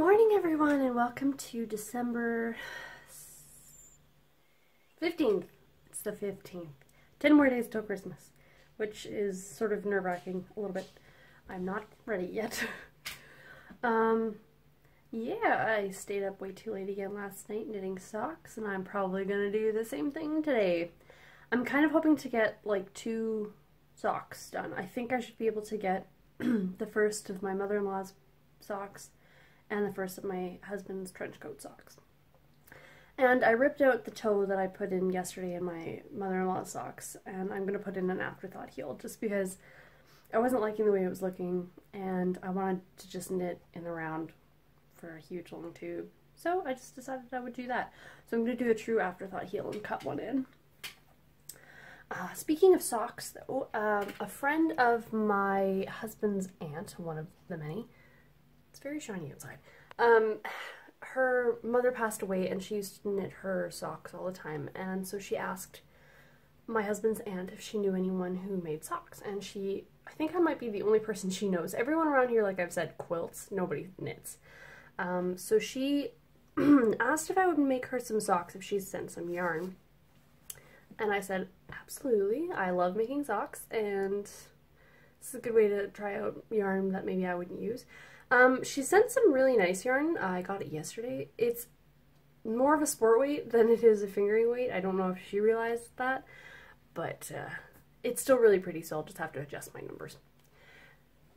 morning, everyone, and welcome to December 15th. It's the 15th. 10 more days till Christmas, which is sort of nerve-wracking a little bit. I'm not ready yet. Yeah, I stayed up way too late again last night knitting socks, and I'm probably gonna do the same thing today. I'm kind of hoping to get like 2 socks done. I think I should be able to get the first of my mother-in-law's socks and the first of my husband's trench coat socks. And I ripped out the toe that I put in yesterday in my mother-in-law's socks, and I'm going to put in an afterthought heel just because I wasn't liking the way it was looking, and I wanted to just knit in a round for a huge long tube. So I just decided I would do that. So I'm going to do a true afterthought heel and cut one in. Speaking of socks, though, a friend of my husband's aunt, one of the many, it's very shiny outside, her mother passed away and she used to knit her socks all the time, and so she asked my husband's aunt if she knew anyone who made socks, and I think I might be the only person she knows. Everyone around here, like I've said, quilts, nobody knits. So she asked if I would make her some socks if she sent some yarn. And I said, absolutely, I love making socks, and this is a good way to try out yarn that maybe I wouldn't use. She sent some really nice yarn. I got it yesterday. It's more of a sport weight than it is a fingering weight. I don't know if she realized that, but it's still really pretty, so I'll just have to adjust my numbers.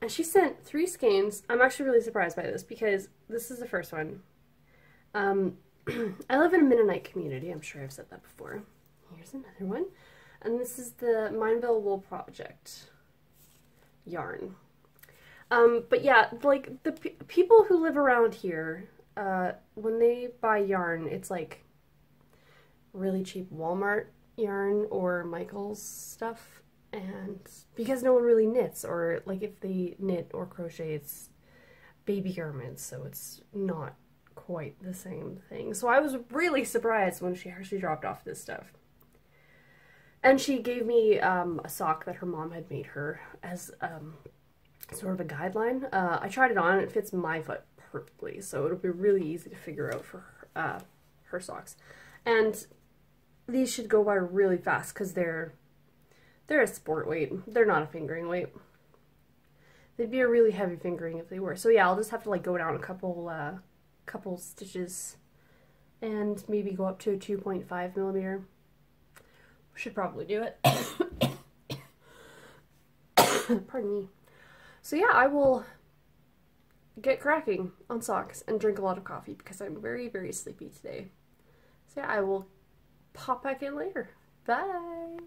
And she sent 3 skeins. I'm actually really surprised by this because this is the first one. I live in a Mennonite community. I'm sure I've said that before. Here's another one. And this is the Mineville Wool Project yarn. But yeah, like the people who live around here, when they buy yarn, it's like really cheap Walmart yarn or Michael's stuff, and because no one really knits, or like if they knit or crochet, it's baby garments, so it's not quite the same thing. So I was really surprised when she actually dropped off this stuff. And she gave me a sock that her mom had made her as sort of a guideline. I tried it on and it fits my foot perfectly, so it'll be really easy to figure out for her socks. And these should go by really fast because they're a sport weight. They're not a fingering weight. They'd be a really heavy fingering if they were. So yeah, I'll just have to like go down a couple stitches and maybe go up to a 2.5 millimeter. Should probably do it. Pardon me. So yeah, I will get cracking on socks and drink a lot of coffee because I'm very, very sleepy today. So yeah, I will pop back in later. Bye!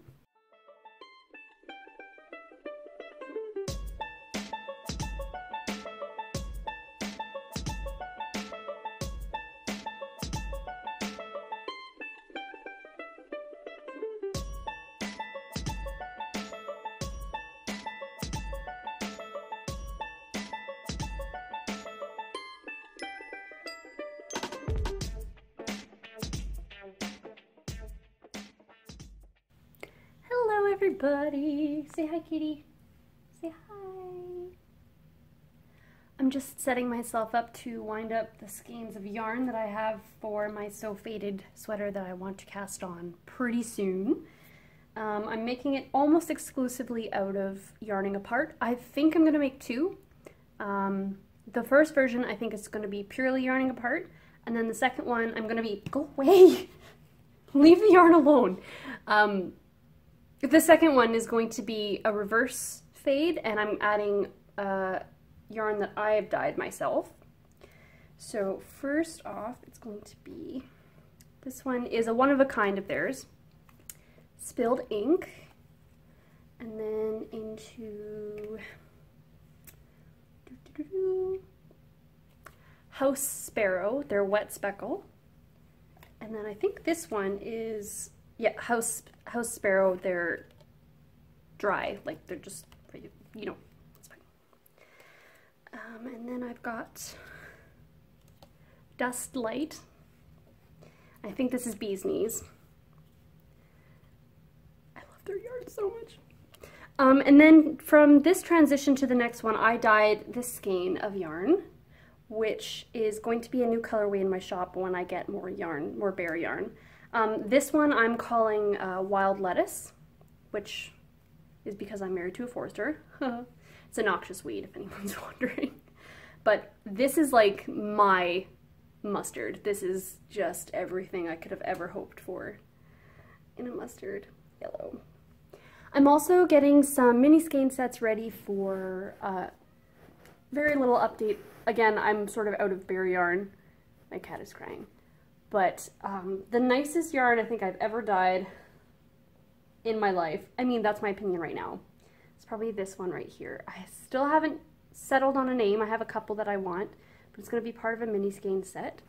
Everybody, say hi, kitty. Say hi. I'm just setting myself up to wind up the skeins of yarn that I have for my So Faded sweater that I want to cast on pretty soon. I'm making it almost exclusively out of yarning apart. I think I'm going to make 2. The first version I think is going to be purely yarning apart, and then the second one I'm going to be, go away, leave the yarn alone. The second one is going to be a reverse fade, and I'm adding yarn that I have dyed myself. So first off, it's going to be, this one is a one-of-a-kind of theirs, Spilled Ink, and then into House Sparrow, their Wet Speckle, and then I think this one is, yeah, House Sparrow, they're dry, like they're just, you know, it's fine. And then I've got Dust Light. I think this is Bee's Knees. I love their yarn so much. And then from this transition to the next one, I dyed this skein of yarn which is going to be a new colorway in my shop when I get more yarn, more bear yarn. This one I'm calling Wild Lettuce, which is because I'm married to a forester. It's a noxious weed, if anyone's wondering. But this is like my mustard. This is just everything I could have ever hoped for in a mustard yellow. I'm also getting some mini skein sets ready for very little update. Again, I'm sort of out of bear yarn. My cat is crying. But the nicest yarn I think I've ever dyed in my life, I mean, that's my opinion right now, it's probably this one right here. I still haven't settled on a name. I have a couple that I want, but it's going to be part of a mini skein set.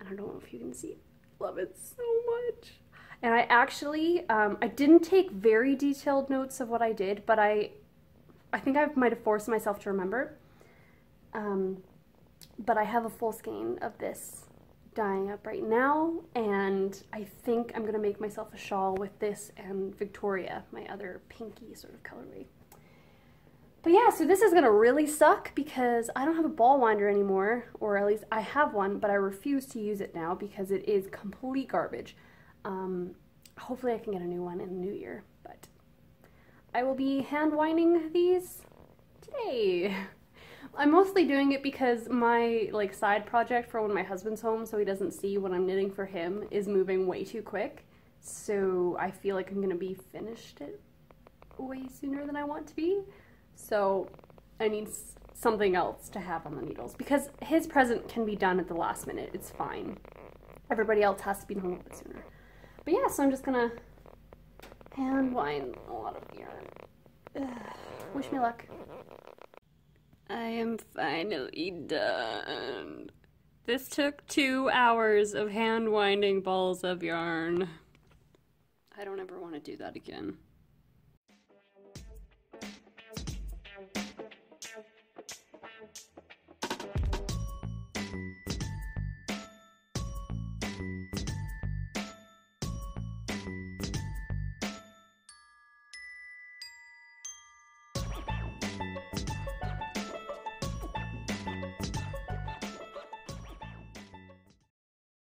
And I don't know if you can see. Love it so much. And I actually, I didn't take very detailed notes of what I did, but I think I might have forced myself to remember. But I have a full skein of this dyeing up right now, and I think I'm gonna make myself a shawl with this and Victoria, my other pinky sort of colorway. But yeah, so this is gonna really suck because I don't have a ball winder anymore, or at least I have one, but I refuse to use it now because it is complete garbage. Hopefully I can get a new one in the new year, but I will be hand winding these today. I'm mostly doing it because my like side project for when my husband's home, so he doesn't see what I'm knitting for him, is moving way too quick. So I feel like I'm gonna be finished it way sooner than I want to be. So I need something else to have on the needles because his present can be done at the last minute. It's fine. Everybody else has to be home a bit sooner. But yeah, so I'm just gonna hand wind a lot of yarn. Ugh. Wish me luck. I am finally done. This took 2 hours of hand winding balls of yarn. I don't ever want to do that again.